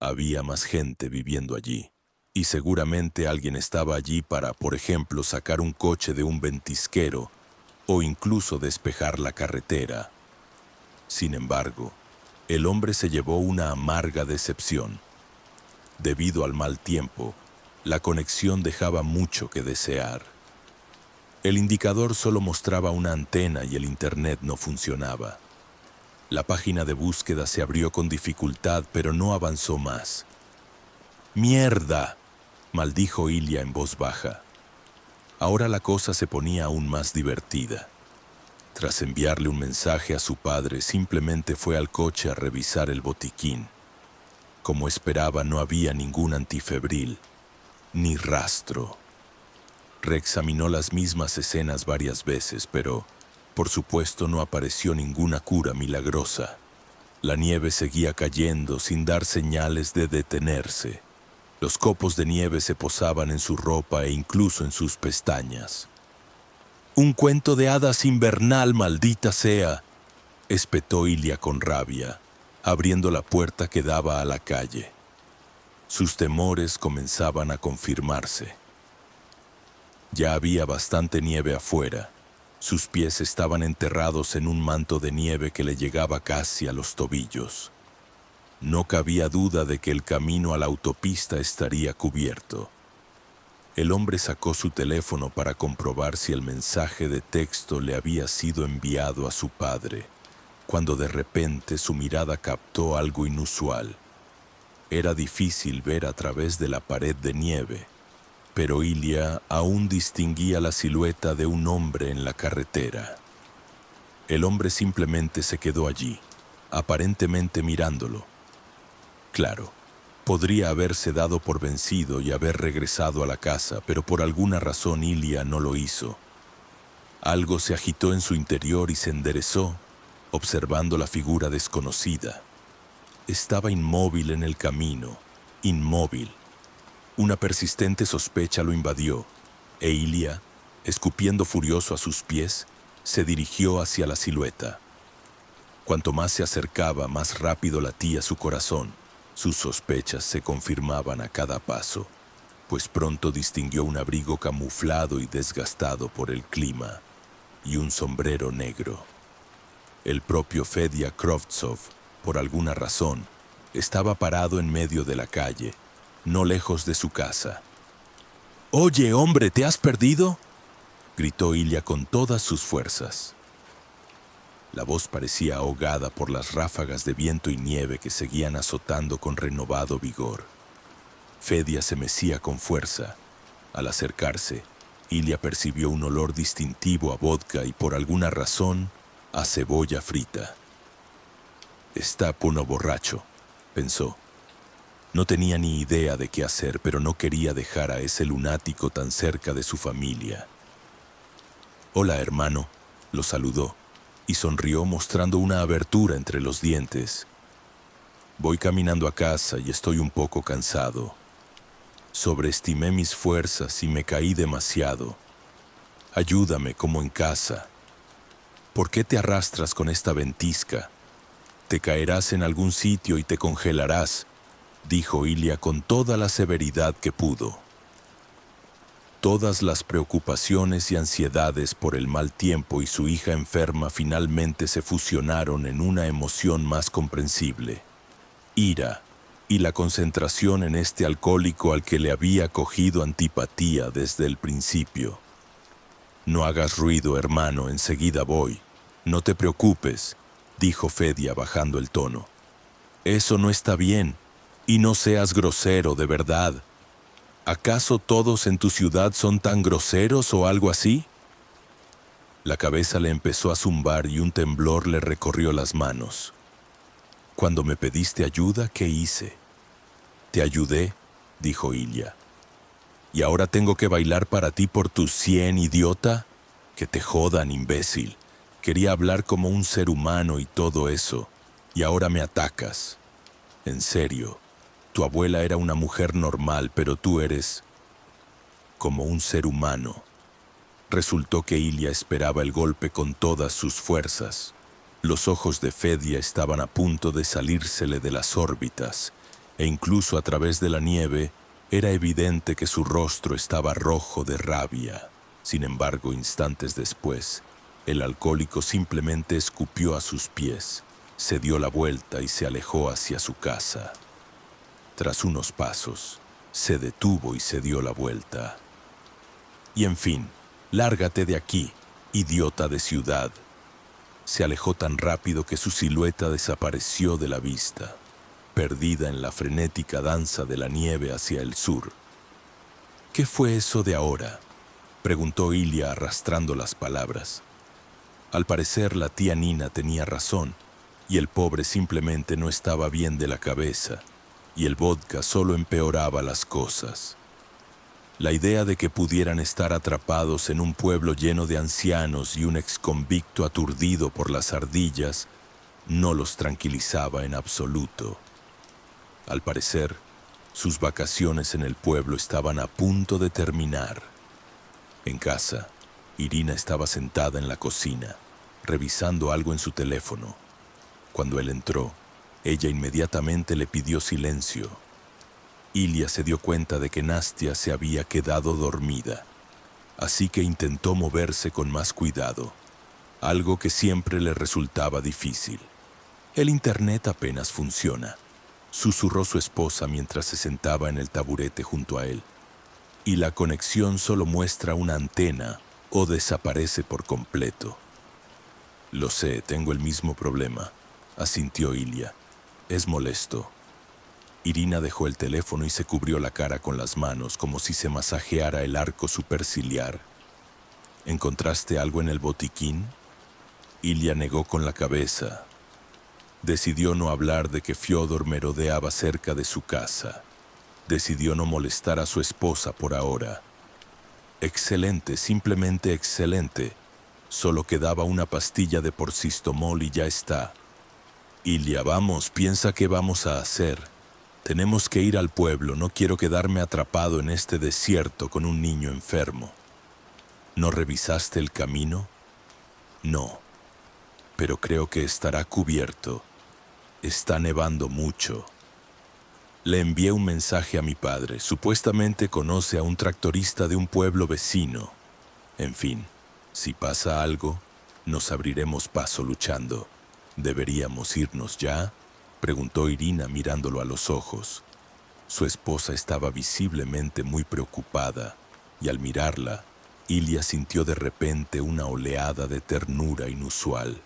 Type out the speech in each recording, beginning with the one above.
Había más gente viviendo allí, y seguramente alguien estaba allí para, por ejemplo, sacar un coche de un ventisquero o incluso despejar la carretera. Sin embargo, el hombre se llevó una amarga decepción. Debido al mal tiempo, la conexión dejaba mucho que desear. El indicador solo mostraba una antena y el internet no funcionaba. La página de búsqueda se abrió con dificultad, pero no avanzó más. ¡Mierda!, maldijo Ilya en voz baja. Ahora la cosa se ponía aún más divertida. Tras enviarle un mensaje a su padre, simplemente fue al coche a revisar el botiquín. Como esperaba, no había ningún antifebril, ni rastro. Reexaminó las mismas escenas varias veces, pero, por supuesto, no apareció ninguna cura milagrosa. La nieve seguía cayendo sin dar señales de detenerse. Los copos de nieve se posaban en su ropa e incluso en sus pestañas. «Un cuento de hadas invernal, maldita sea», espetó Ilya con rabia, abriendo la puerta que daba a la calle. Sus temores comenzaban a confirmarse. Ya había bastante nieve afuera. Sus pies estaban enterrados en un manto de nieve que le llegaba casi a los tobillos. No cabía duda de que el camino a la autopista estaría cubierto. El hombre sacó su teléfono para comprobar si el mensaje de texto le había sido enviado a su padre, cuando de repente su mirada captó algo inusual. Era difícil ver a través de la pared de nieve, pero Ilya aún distinguía la silueta de un hombre en la carretera. El hombre simplemente se quedó allí, aparentemente mirándolo. Claro, podría haberse dado por vencido y haber regresado a la casa, pero por alguna razón Ilya no lo hizo. Algo se agitó en su interior y se enderezó, observando la figura desconocida. Estaba inmóvil en el camino, inmóvil. Una persistente sospecha lo invadió, e Ilya, escupiendo furioso a sus pies, se dirigió hacia la silueta. Cuanto más se acercaba, más rápido latía su corazón. Sus sospechas se confirmaban a cada paso, pues pronto distinguió un abrigo camuflado y desgastado por el clima, y un sombrero negro. El propio Fedya Kravtsov, por alguna razón, estaba parado en medio de la calle, no lejos de su casa. «Oye, hombre, ¿te has perdido?», gritó Ilya con todas sus fuerzas. La voz parecía ahogada por las ráfagas de viento y nieve que seguían azotando con renovado vigor. Fedya se mecía con fuerza. Al acercarse, Ilya percibió un olor distintivo a vodka y por alguna razón a cebolla frita. «Está pono borracho», pensó. No tenía ni idea de qué hacer, pero no quería dejar a ese lunático tan cerca de su familia. «Hola, hermano», lo saludó, y sonrió mostrando una abertura entre los dientes. «Voy caminando a casa y estoy un poco cansado. Sobreestimé mis fuerzas y me caí demasiado. Ayúdame como en casa. ¿Por qué te arrastras con esta ventisca? Te caerás en algún sitio y te congelarás», dijo Ilya con toda la severidad que pudo. Todas las preocupaciones y ansiedades por el mal tiempo y su hija enferma finalmente se fusionaron en una emoción más comprensible: ira y la concentración en este alcohólico al que le había cogido antipatía desde el principio. «No hagas ruido, hermano, enseguida voy. No te preocupes», dijo Fedya bajando el tono. «Eso no está bien. Y no seas grosero, de verdad. ¿Acaso todos en tu ciudad son tan groseros o algo así?». La cabeza le empezó a zumbar y un temblor le recorrió las manos. «Cuando me pediste ayuda, ¿qué hice?». «Te ayudé», dijo Ilya. «¿Y ahora tengo que bailar para ti por tus 100, idiota? Que te jodan, imbécil. Quería hablar como un ser humano y todo eso, y ahora me atacas. En serio. Tu abuela era una mujer normal, pero tú eres como un ser humano». Resultó que Ilya esperaba el golpe con todas sus fuerzas. Los ojos de Fedya estaban a punto de salírsele de las órbitas, e incluso a través de la nieve era evidente que su rostro estaba rojo de rabia. Sin embargo, instantes después, el alcohólico simplemente escupió a sus pies, se dio la vuelta y se alejó hacia su casa. Tras unos pasos, se detuvo y se dio la vuelta. Y en fin, lárgate de aquí, idiota de ciudad. Se alejó tan rápido que su silueta desapareció de la vista, perdida en la frenética danza de la nieve hacia el sur. ¿Qué fue eso de ahora?, preguntó Ilya arrastrando las palabras. Al parecer la tía Nina tenía razón, y el pobre simplemente no estaba bien de la cabeza, y el vodka solo empeoraba las cosas. La idea de que pudieran estar atrapados en un pueblo lleno de ancianos y un exconvicto aturdido por las ardillas no los tranquilizaba en absoluto. Al parecer, sus vacaciones en el pueblo estaban a punto de terminar. En casa, Irina estaba sentada en la cocina, revisando algo en su teléfono. Cuando él entró, ella inmediatamente le pidió silencio. Ilya se dio cuenta de que Nastia se había quedado dormida, así que intentó moverse con más cuidado, algo que siempre le resultaba difícil. El internet apenas funciona, susurró su esposa mientras se sentaba en el taburete junto a él. Y la conexión solo muestra una antena o desaparece por completo. Lo sé, tengo el mismo problema, asintió Ilya. Es molesto. Irina dejó el teléfono y se cubrió la cara con las manos como si se masajeara el arco superciliar. ¿Encontraste algo en el botiquín? Ilya negó con la cabeza. Decidió no hablar de que Fyodor merodeaba cerca de su casa. Decidió no molestar a su esposa por ahora. Excelente, simplemente excelente. Solo quedaba una pastilla de porcistomol y ya está. Ilya, vamos, piensa qué vamos a hacer. Tenemos que ir al pueblo, no quiero quedarme atrapado en este desierto con un niño enfermo. ¿No revisaste el camino? No, pero creo que estará cubierto. Está nevando mucho. Le envié un mensaje a mi padre. Supuestamente conoce a un tractorista de un pueblo vecino. En fin, si pasa algo, nos abriremos paso luchando. ¿Deberíamos irnos ya?, preguntó Irina mirándolo a los ojos. Su esposa estaba visiblemente muy preocupada, y al mirarla, Ilya sintió de repente una oleada de ternura inusual.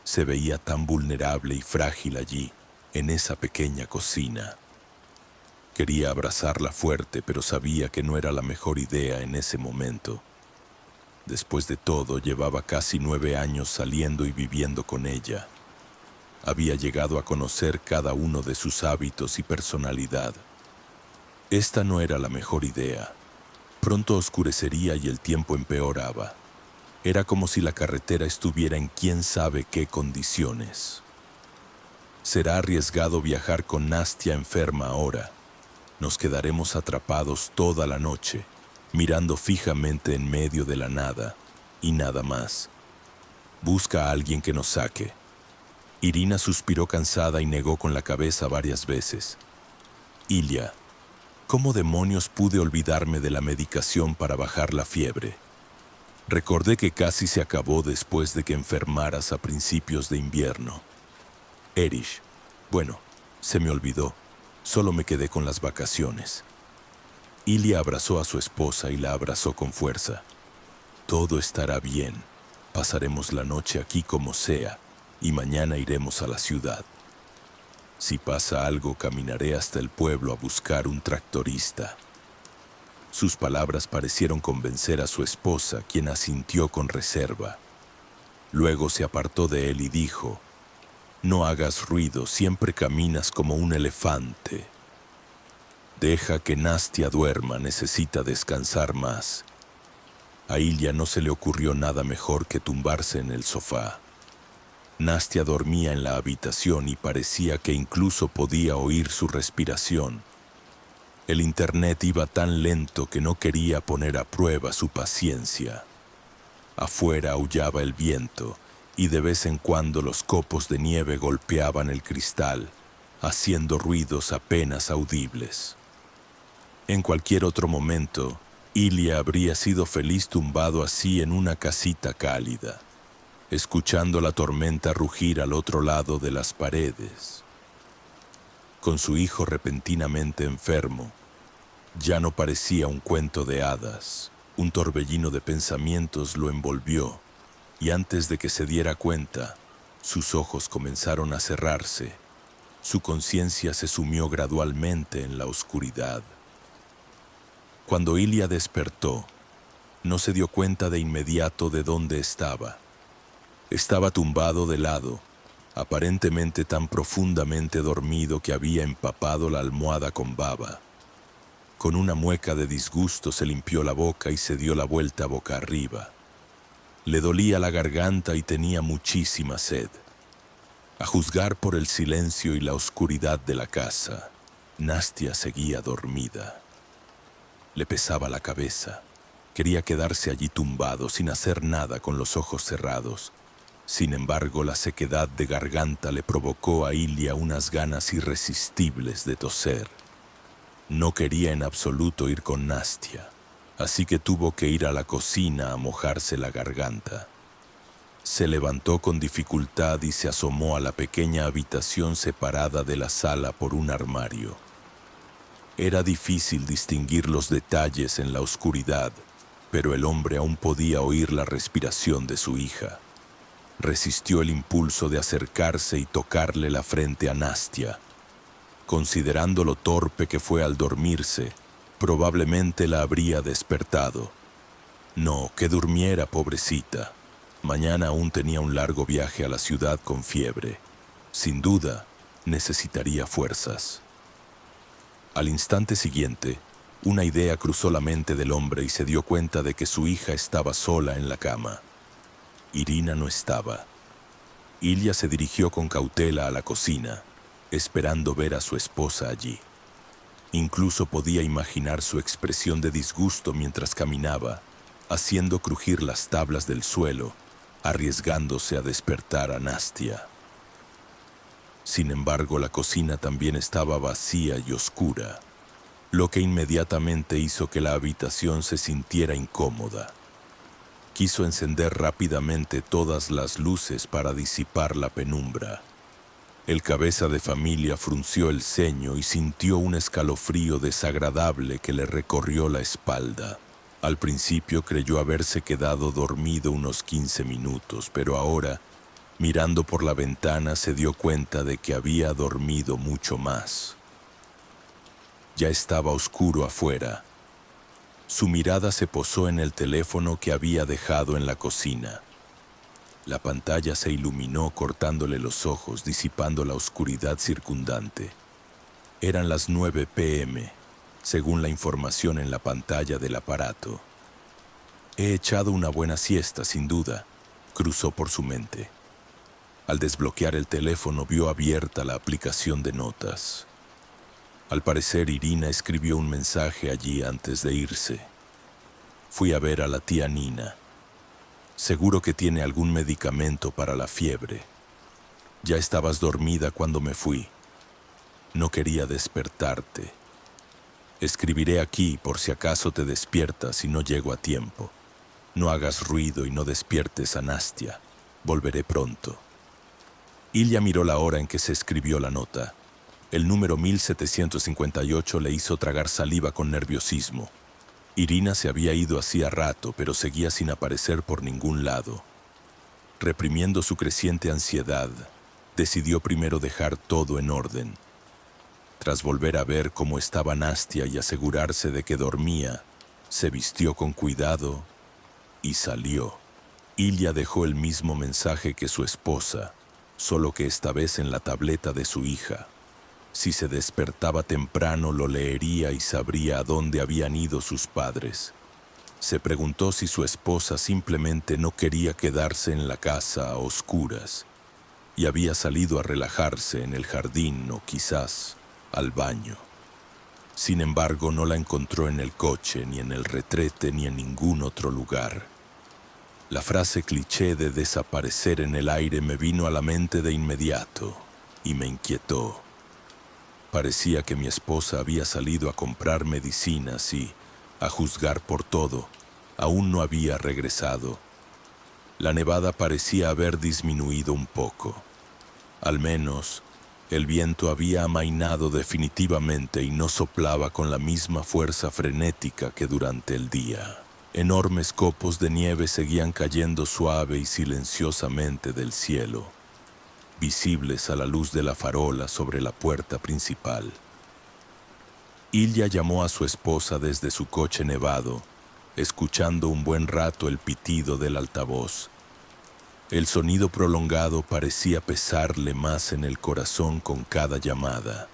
Se veía tan vulnerable y frágil allí, en esa pequeña cocina. Quería abrazarla fuerte, pero sabía que no era la mejor idea en ese momento. Después de todo, llevaba casi 9 años saliendo y viviendo con ella. Había llegado a conocer cada uno de sus hábitos y personalidad. Esta no era la mejor idea. Pronto oscurecería y el tiempo empeoraba. Era como si la carretera estuviera en quién sabe qué condiciones. Será arriesgado viajar con Nastia enferma ahora. Nos quedaremos atrapados toda la noche, mirando fijamente en medio de la nada, y nada más. Busca a alguien que nos saque. Irina suspiró cansada y negó con la cabeza varias veces. Ilya, ¿cómo demonios pude olvidarme de la medicación para bajar la fiebre? Recordé que casi se acabó después de que enfermaras a principios de invierno. Erich, bueno, se me olvidó. Solo me quedé con las vacaciones. Ilya abrazó a su esposa y la abrazó con fuerza. Todo estará bien. Pasaremos la noche aquí como sea. Y mañana iremos a la ciudad. Si pasa algo, caminaré hasta el pueblo a buscar un tractorista. Sus palabras parecieron convencer a su esposa, quien asintió con reserva. Luego se apartó de él y dijo: «No hagas ruido, siempre caminas como un elefante. Deja que Nastia duerma, necesita descansar más». A Ilya no se le ocurrió nada mejor que tumbarse en el sofá. Nastia dormía en la habitación y parecía que incluso podía oír su respiración. El internet iba tan lento que no quería poner a prueba su paciencia. Afuera aullaba el viento y de vez en cuando los copos de nieve golpeaban el cristal, haciendo ruidos apenas audibles. En cualquier otro momento, Ilya habría sido feliz tumbado así en una casita cálida, escuchando la tormenta rugir al otro lado de las paredes. Con su hijo repentinamente enfermo, ya no parecía un cuento de hadas. Un torbellino de pensamientos lo envolvió, y antes de que se diera cuenta, sus ojos comenzaron a cerrarse. Su conciencia se sumió gradualmente en la oscuridad. Cuando Ilya despertó, no se dio cuenta de inmediato de dónde estaba. Estaba tumbado de lado, aparentemente tan profundamente dormido que había empapado la almohada con baba. Con una mueca de disgusto se limpió la boca y se dio la vuelta boca arriba. Le dolía la garganta y tenía muchísima sed. A juzgar por el silencio y la oscuridad de la casa, Nastia seguía dormida. Le pesaba la cabeza. Quería quedarse allí tumbado sin hacer nada con los ojos cerrados. Sin embargo, la sequedad de garganta le provocó a Ilya unas ganas irresistibles de toser. No quería en absoluto ir con Nastia, así que tuvo que ir a la cocina a mojarse la garganta. Se levantó con dificultad y se asomó a la pequeña habitación separada de la sala por un armario. Era difícil distinguir los detalles en la oscuridad, pero el hombre aún podía oír la respiración de su hija. Resistió el impulso de acercarse y tocarle la frente a Nastia. Considerando lo torpe que fue al dormirse, probablemente la habría despertado. No, que durmiera, pobrecita. Mañana aún tenía un largo viaje a la ciudad con fiebre. Sin duda, necesitaría fuerzas. Al instante siguiente, una idea cruzó la mente del hombre y se dio cuenta de que su hija estaba sola en la cama. Irina no estaba. Ilya se dirigió con cautela a la cocina, esperando ver a su esposa allí. Incluso podía imaginar su expresión de disgusto mientras caminaba, haciendo crujir las tablas del suelo, arriesgándose a despertar a Nastia. Sin embargo, la cocina también estaba vacía y oscura, lo que inmediatamente hizo que la habitación se sintiera incómoda. Quiso encender rápidamente todas las luces para disipar la penumbra. El cabeza de familia frunció el ceño y sintió un escalofrío desagradable que le recorrió la espalda. Al principio creyó haberse quedado dormido unos 15 minutos, pero ahora, mirando por la ventana, se dio cuenta de que había dormido mucho más. Ya estaba oscuro afuera. Su mirada se posó en el teléfono que había dejado en la cocina. La pantalla se iluminó cortándole los ojos, disipando la oscuridad circundante. Eran las 9 p.m., según la información en la pantalla del aparato. He echado una buena siesta, sin duda, cruzó por su mente. Al desbloquear el teléfono vio abierta la aplicación de notas. Al parecer, Irina escribió un mensaje allí antes de irse. Fui a ver a la tía Nina. Seguro que tiene algún medicamento para la fiebre. Ya estabas dormida cuando me fui. No quería despertarte. Escribiré aquí por si acaso te despiertas y no llego a tiempo. No hagas ruido y no despiertes a Nastia. Volveré pronto. Ilya miró la hora en que se escribió la nota. El número 1758 le hizo tragar saliva con nerviosismo. Irina se había ido hacía rato, pero seguía sin aparecer por ningún lado. Reprimiendo su creciente ansiedad, decidió primero dejar todo en orden. Tras volver a ver cómo estaba Nastia y asegurarse de que dormía, se vistió con cuidado y salió. Ilya dejó el mismo mensaje que su esposa, solo que esta vez en la tableta de su hija. Si se despertaba temprano, lo leería y sabría a dónde habían ido sus padres. Se preguntó si su esposa simplemente no quería quedarse en la casa a oscuras y había salido a relajarse en el jardín o quizás al baño. Sin embargo, no la encontró en el coche, ni en el retrete, ni en ningún otro lugar. La frase cliché de desaparecer en el aire me vino a la mente de inmediato y me inquietó. Parecía que mi esposa había salido a comprar medicinas y, a juzgar por todo, aún no había regresado. La nevada parecía haber disminuido un poco. Al menos, el viento había amainado definitivamente y no soplaba con la misma fuerza frenética que durante el día. Enormes copos de nieve seguían cayendo suave y silenciosamente del cielo, visibles a la luz de la farola sobre la puerta principal. Ilya llamó a su esposa desde su coche nevado, escuchando un buen rato el pitido del altavoz. El sonido prolongado parecía pesarle más en el corazón con cada llamada.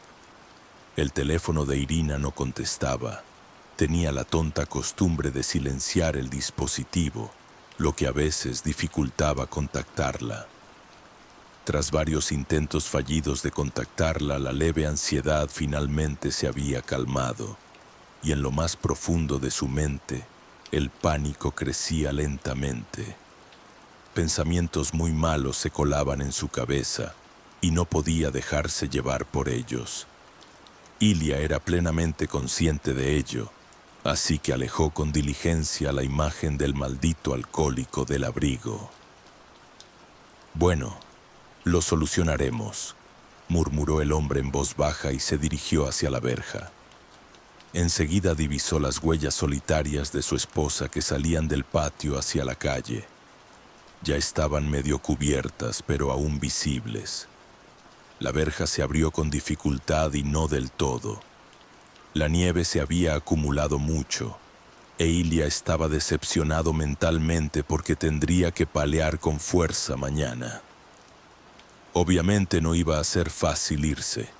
El teléfono de Irina no contestaba. Tenía la tonta costumbre de silenciar el dispositivo, lo que a veces dificultaba contactarla. Tras varios intentos fallidos de contactarla, la leve ansiedad finalmente se había calmado, y en lo más profundo de su mente, el pánico crecía lentamente. Pensamientos muy malos se colaban en su cabeza, y no podía dejarse llevar por ellos. Ilya era plenamente consciente de ello, así que alejó con diligencia la imagen del maldito alcohólico del abrigo. «Bueno, lo solucionaremos», murmuró el hombre en voz baja y se dirigió hacia la verja. Enseguida divisó las huellas solitarias de su esposa que salían del patio hacia la calle. Ya estaban medio cubiertas, pero aún visibles. La verja se abrió con dificultad y no del todo. La nieve se había acumulado mucho, e Ilya estaba decepcionado mentalmente porque tendría que palear con fuerza mañana. Obviamente no iba a ser fácil irse.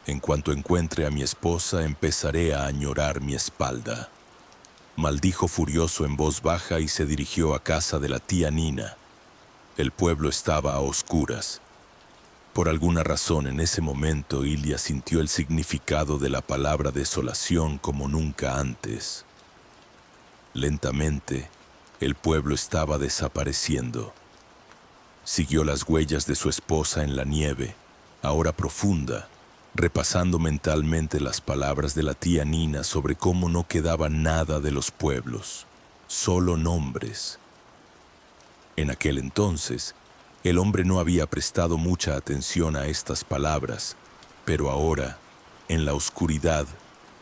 En cuanto encuentre a mi esposa, empezaré a añorar mi espalda. Maldijo furioso en voz baja y se dirigió a casa de la tía Nina. El pueblo estaba a oscuras. Por alguna razón, en ese momento, Ilya sintió el significado de la palabra desolación como nunca antes. Lentamente, el pueblo estaba desapareciendo. Siguió las huellas de su esposa en la nieve, ahora profunda, repasando mentalmente las palabras de la tía Nina sobre cómo no quedaba nada de los pueblos, solo nombres. En aquel entonces, el hombre no había prestado mucha atención a estas palabras, pero ahora, en la oscuridad,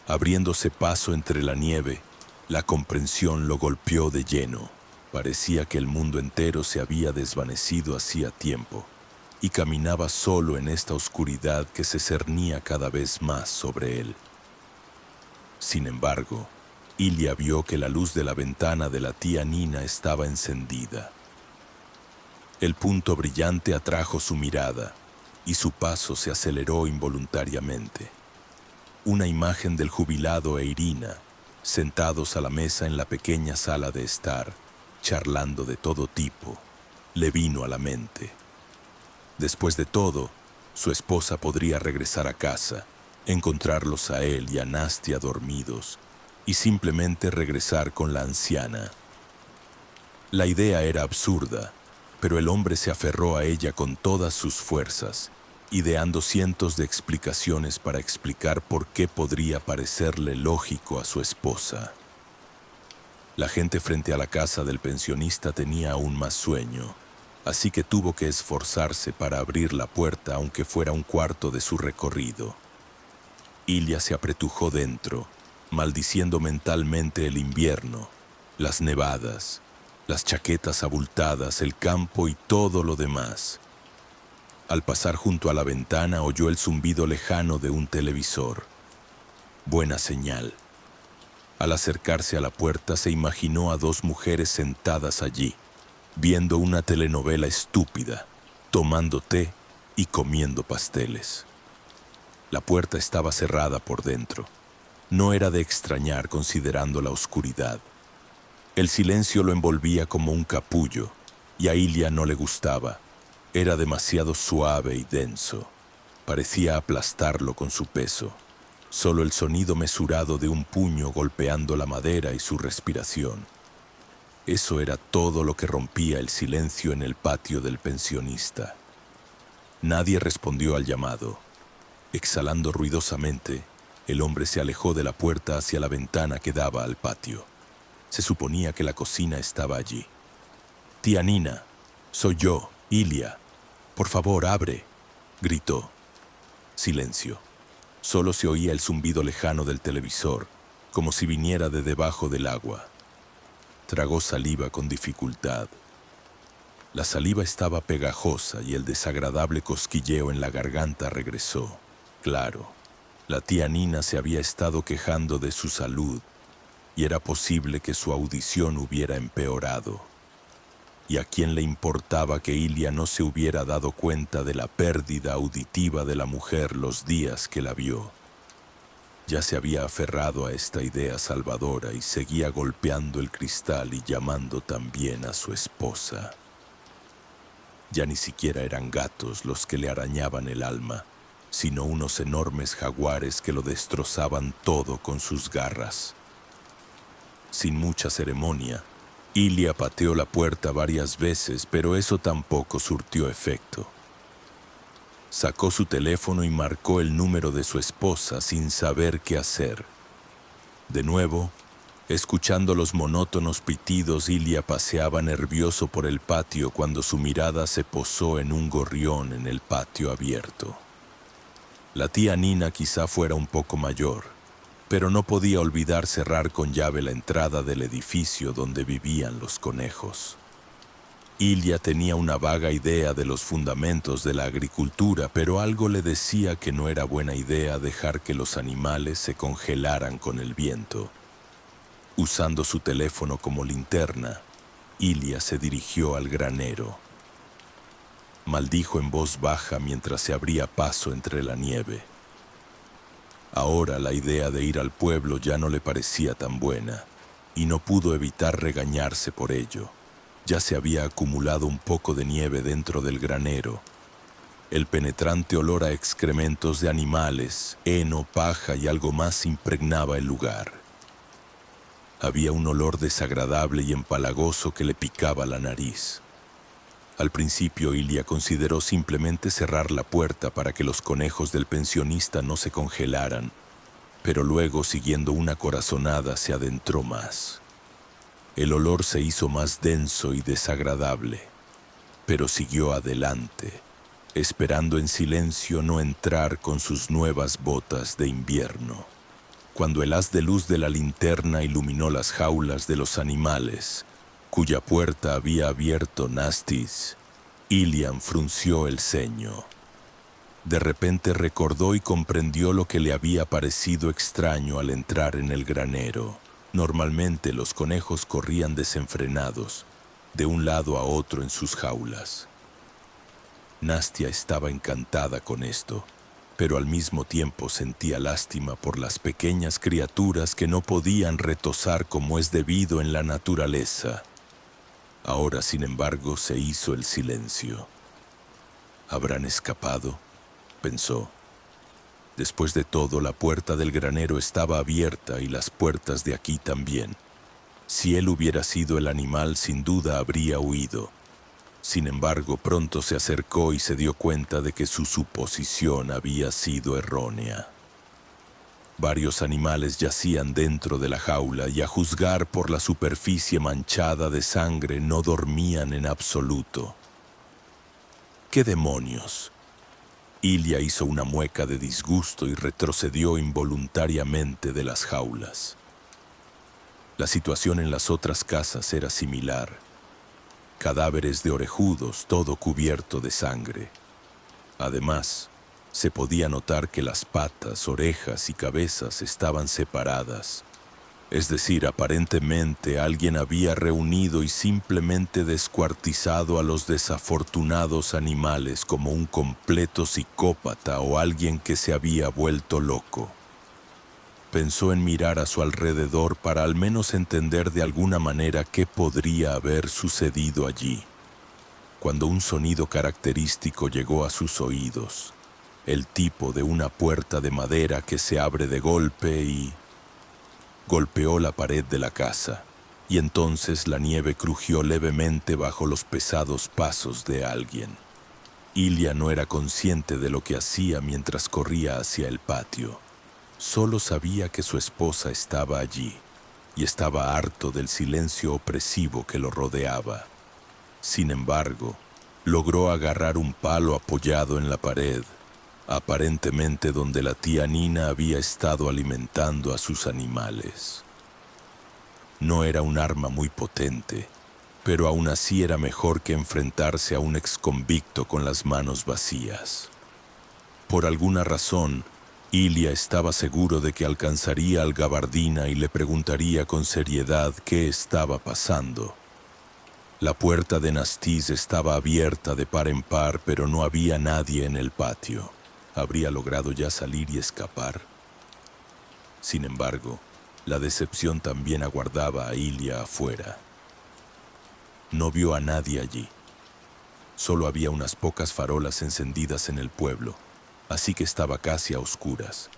abriéndose paso entre la nieve, la comprensión lo golpeó de lleno. Parecía que el mundo entero se había desvanecido hacía tiempo y caminaba solo en esta oscuridad que se cernía cada vez más sobre él. Sin embargo, Ilya vio que la luz de la ventana de la tía Nina estaba encendida. El punto brillante atrajo su mirada y su paso se aceleró involuntariamente. Una imagen del jubilado e Irina, sentados a la mesa en la pequeña sala de estar, charlando de todo tipo, le vino a la mente. Después de todo, su esposa podría regresar a casa, encontrarlos a él y a Nastia dormidos, y simplemente regresar con la anciana. La idea era absurda, pero el hombre se aferró a ella con todas sus fuerzas, ideando cientos de explicaciones para explicar por qué podría parecerle lógico a su esposa. La gente frente a la casa del pensionista tenía aún más sueño, así que tuvo que esforzarse para abrir la puerta aunque fuera un cuarto de su recorrido. Ilya se apretujó dentro, maldiciendo mentalmente el invierno, las nevadas, las chaquetas abultadas, el campo y todo lo demás. Al pasar junto a la ventana oyó el zumbido lejano de un televisor. Buena señal. Al acercarse a la puerta se imaginó a dos mujeres sentadas allí, viendo una telenovela estúpida, tomando té y comiendo pasteles. La puerta estaba cerrada por dentro. No era de extrañar considerando la oscuridad. El silencio lo envolvía como un capullo, y a Ilya no le gustaba. Era demasiado suave y denso. Parecía aplastarlo con su peso. Solo el sonido mesurado de un puño golpeando la madera y su respiración. Eso era todo lo que rompía el silencio en el patio del pensionista. Nadie respondió al llamado. Exhalando ruidosamente, el hombre se alejó de la puerta hacia la ventana que daba al patio. Se suponía que la cocina estaba allí. «Tía Nina, soy yo, Ilia. Por favor, abre», gritó. Silencio. Solo se oía el zumbido lejano del televisor, como si viniera de debajo del agua. Tragó saliva con dificultad. La saliva estaba pegajosa y el desagradable cosquilleo en la garganta regresó. Claro, la tía Nina se había estado quejando de su salud y era posible que su audición hubiera empeorado. ¿Y a quién le importaba que Ilia no se hubiera dado cuenta de la pérdida auditiva de la mujer los días que la vio? Ya se había aferrado a esta idea salvadora y seguía golpeando el cristal y llamando también a su esposa. Ya ni siquiera eran gatos los que le arañaban el alma, sino unos enormes jaguares que lo destrozaban todo con sus garras. Sin mucha ceremonia, Ilia pateó la puerta varias veces, pero eso tampoco surtió efecto. Sacó su teléfono y marcó el número de su esposa sin saber qué hacer. De nuevo, escuchando los monótonos pitidos, Ilia paseaba nervioso por el patio cuando su mirada se posó en un gorrión en el patio abierto. La tía Nina quizá fuera un poco mayor, pero no podía olvidar cerrar con llave la entrada del edificio donde vivían los conejos. Ilia tenía una vaga idea de los fundamentos de la agricultura, pero algo le decía que no era buena idea dejar que los animales se congelaran con el viento. Usando su teléfono como linterna, Ilia se dirigió al granero. Maldijo en voz baja mientras se abría paso entre la nieve. Ahora la idea de ir al pueblo ya no le parecía tan buena, y no pudo evitar regañarse por ello. Ya se había acumulado un poco de nieve dentro del granero. El penetrante olor a excrementos de animales, heno, paja y algo más impregnaba el lugar. Había un olor desagradable y empalagoso que le picaba la nariz. Al principio, Ilia consideró simplemente cerrar la puerta para que los conejos del pensionista no se congelaran, pero luego, siguiendo una corazonada, se adentró más. El olor se hizo más denso y desagradable, pero siguió adelante, esperando en silencio no entrar con sus nuevas botas de invierno. Cuando el haz de luz de la linterna iluminó las jaulas de los animales, cuya puerta había abierto Nastis, Ilian frunció el ceño. De repente recordó y comprendió lo que le había parecido extraño al entrar en el granero. Normalmente los conejos corrían desenfrenados, de un lado a otro en sus jaulas. Nastia estaba encantada con esto, pero al mismo tiempo sentía lástima por las pequeñas criaturas que no podían retozar como es debido en la naturaleza. Ahora, sin embargo, se hizo el silencio. ¿Habrán escapado?, pensó. Después de todo, la puerta del granero estaba abierta y las puertas de aquí también. Si él hubiera sido el animal, sin duda habría huido. Sin embargo, pronto se acercó y se dio cuenta de que su suposición había sido errónea. Varios animales yacían dentro de la jaula y, a juzgar por la superficie manchada de sangre, no dormían en absoluto. ¿Qué demonios? Ilia hizo una mueca de disgusto y retrocedió involuntariamente de las jaulas. La situación en las otras casas era similar. Cadáveres de orejudos, todo cubierto de sangre. Además, se podía notar que las patas, orejas y cabezas estaban separadas. Es decir, aparentemente alguien había reunido y simplemente descuartizado a los desafortunados animales como un completo psicópata o alguien que se había vuelto loco. Pensó en mirar a su alrededor para al menos entender de alguna manera qué podría haber sucedido allí, cuando un sonido característico llegó a sus oídos. El tipo de una puerta de madera que se abre de golpe y golpeó la pared de la casa, y entonces la nieve crujió levemente bajo los pesados pasos de alguien. Ilya no era consciente de lo que hacía mientras corría hacia el patio. Solo sabía que su esposa estaba allí y estaba harto del silencio opresivo que lo rodeaba. Sin embargo, logró agarrar un palo apoyado en la pared, aparentemente donde la tía Nina había estado alimentando a sus animales. No era un arma muy potente, pero aún así era mejor que enfrentarse a un exconvicto con las manos vacías. Por alguna razón, Ilya estaba seguro de que alcanzaría al gabardina y le preguntaría con seriedad qué estaba pasando. La puerta de Nastis estaba abierta de par en par, pero no había nadie en el patio. ¿Habría logrado ya salir y escapar? Sin embargo, la decepción también aguardaba a Ilya afuera. No vio a nadie allí. Solo había unas pocas farolas encendidas en el pueblo, así que estaba casi a oscuras.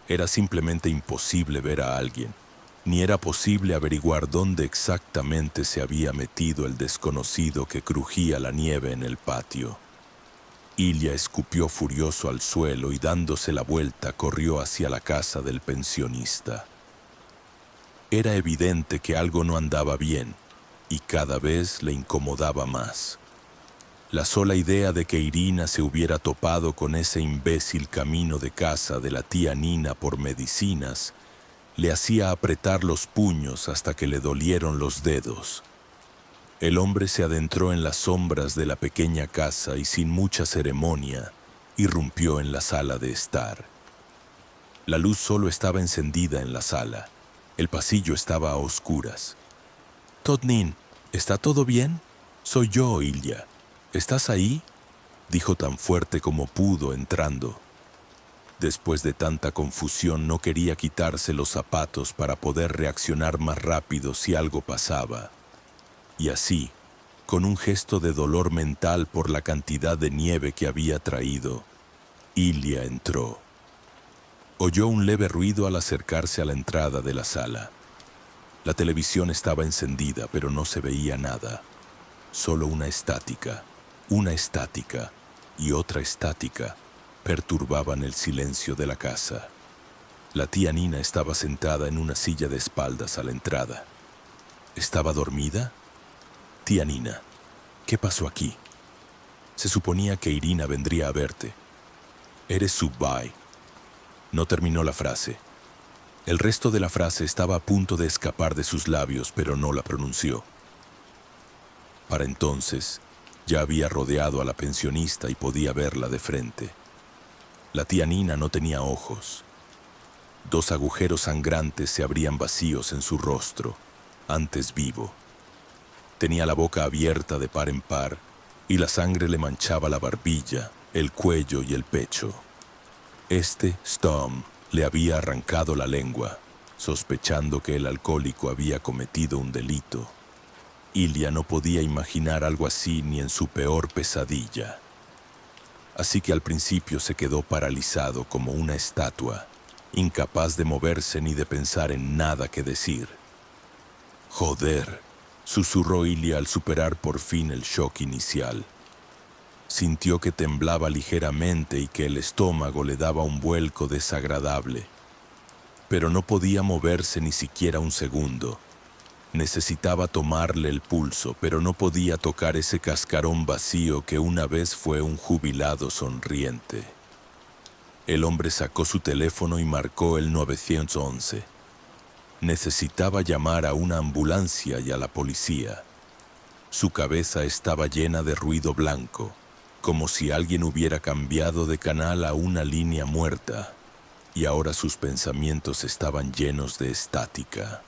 Era simplemente imposible ver a alguien, ni era posible averiguar dónde exactamente se había metido el desconocido que crujía la nieve en el patio. Ilya escupió furioso al suelo y dándose la vuelta corrió hacia la casa del pensionista. Era evidente que algo no andaba bien y cada vez le incomodaba más. La sola idea de que Irina se hubiera topado con ese imbécil camino de casa de la tía Nina por medicinas le hacía apretar los puños hasta que le dolieron los dedos. El hombre se adentró en las sombras de la pequeña casa y sin mucha ceremonia irrumpió en la sala de estar. La luz solo estaba encendida en la sala. El pasillo estaba a oscuras. «Todnin, ¿está todo bien? Soy yo, Ilya. ¿Estás ahí?», dijo tan fuerte como pudo entrando. Después de tanta confusión no quería quitarse los zapatos para poder reaccionar más rápido si algo pasaba. Y así, con un gesto de dolor mental por la cantidad de nieve que había traído, Ilya entró. Oyó un leve ruido al acercarse a la entrada de la sala. La televisión estaba encendida, pero no se veía nada. Solo una estática y otra estática perturbaban el silencio de la casa. La tía Nina estaba sentada en una silla de espaldas a la entrada. ¿Estaba dormida? «Tía Nina, ¿qué pasó aquí? Se suponía que Irina vendría a verte. Eres su bai». No terminó la frase. El resto de la frase estaba a punto de escapar de sus labios, pero no la pronunció. Para entonces, ya había rodeado a la pensionista y podía verla de frente. La tía Nina no tenía ojos. 2 agujeros sangrantes se abrían vacíos en su rostro, antes vivo. Tenía la boca abierta de par en par y la sangre le manchaba la barbilla, el cuello y el pecho. Storm le había arrancado la lengua, sospechando que el alcohólico había cometido un delito. Ilya no podía imaginar algo así ni en su peor pesadilla. Así que al principio se quedó paralizado como una estatua, incapaz de moverse ni de pensar en nada que decir. «Joder», susurró Ilya al superar por fin el shock inicial. Sintió que temblaba ligeramente y que el estómago le daba un vuelco desagradable. Pero no podía moverse ni siquiera un segundo. Necesitaba tomarle el pulso, pero no podía tocar ese cascarón vacío que una vez fue un jubilado sonriente. El hombre sacó su teléfono y marcó el 911. Necesitaba llamar a una ambulancia y a la policía. Su cabeza estaba llena de ruido blanco, como si alguien hubiera cambiado de canal a una línea muerta, y ahora sus pensamientos estaban llenos de estática.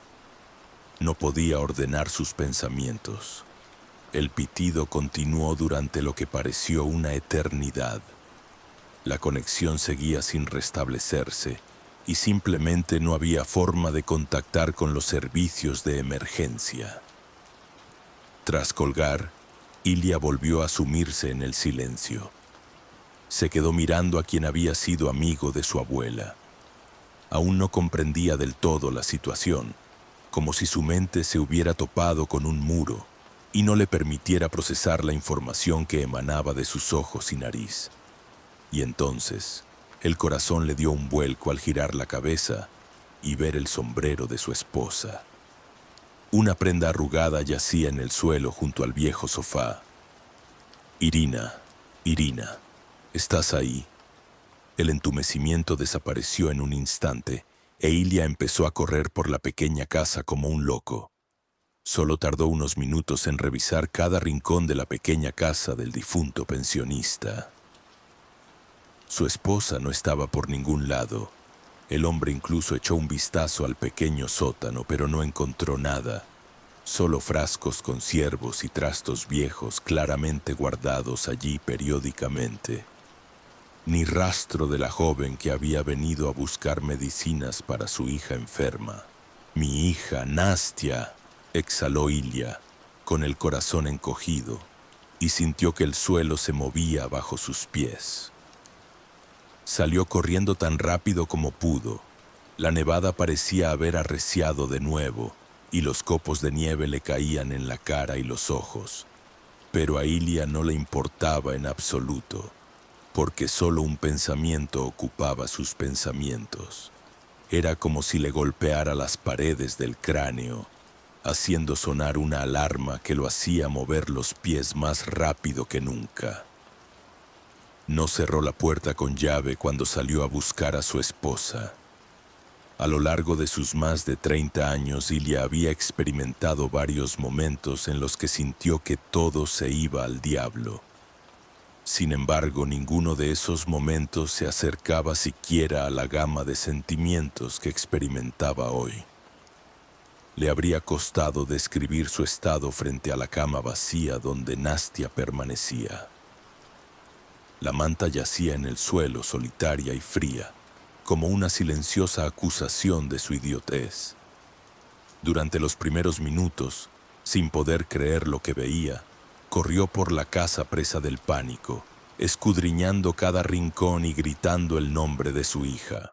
No podía ordenar sus pensamientos. El pitido continuó durante lo que pareció una eternidad. La conexión seguía sin restablecerse y simplemente no había forma de contactar con los servicios de emergencia. Tras colgar, Ilya volvió a sumirse en el silencio. Se quedó mirando a quien había sido amigo de su abuela. Aún no comprendía del todo la situación, como si su mente se hubiera topado con un muro y no le permitiera procesar la información que emanaba de sus ojos y nariz. Y entonces, el corazón le dio un vuelco al girar la cabeza y ver el sombrero de su esposa. Una prenda arrugada yacía en el suelo junto al viejo sofá. Irina, Irina, ¿estás ahí? El entumecimiento desapareció en un instante e Ilya empezó a correr por la pequeña casa como un loco. Solo tardó unos minutos en revisar cada rincón de la pequeña casa del difunto pensionista. Su esposa no estaba por ningún lado. El hombre incluso echó un vistazo al pequeño sótano, pero no encontró nada. Solo frascos con ciervos y trastos viejos claramente guardados allí periódicamente. Ni rastro de la joven que había venido a buscar medicinas para su hija enferma. «Mi hija, Nastia», exhaló Ilya, con el corazón encogido, y sintió que el suelo se movía bajo sus pies. Salió corriendo tan rápido como pudo. La nevada parecía haber arreciado de nuevo, y los copos de nieve le caían en la cara y los ojos. Pero a Ilya no le importaba en absoluto, porque solo un pensamiento ocupaba sus pensamientos. Era como si le golpeara las paredes del cráneo, haciendo sonar una alarma que lo hacía mover los pies más rápido que nunca. No cerró la puerta con llave cuando salió a buscar a su esposa. A lo largo de sus más de 30 años, Ilya había experimentado varios momentos en los que sintió que todo se iba al diablo. Sin embargo, ninguno de esos momentos se acercaba siquiera a la gama de sentimientos que experimentaba hoy. Le habría costado describir su estado frente a la cama vacía donde Nastia permanecía. La manta yacía en el suelo, solitaria y fría, como una silenciosa acusación de su idiotez. Durante los primeros minutos, sin poder creer lo que veía, corrió por la casa presa del pánico, escudriñando cada rincón y gritando el nombre de su hija.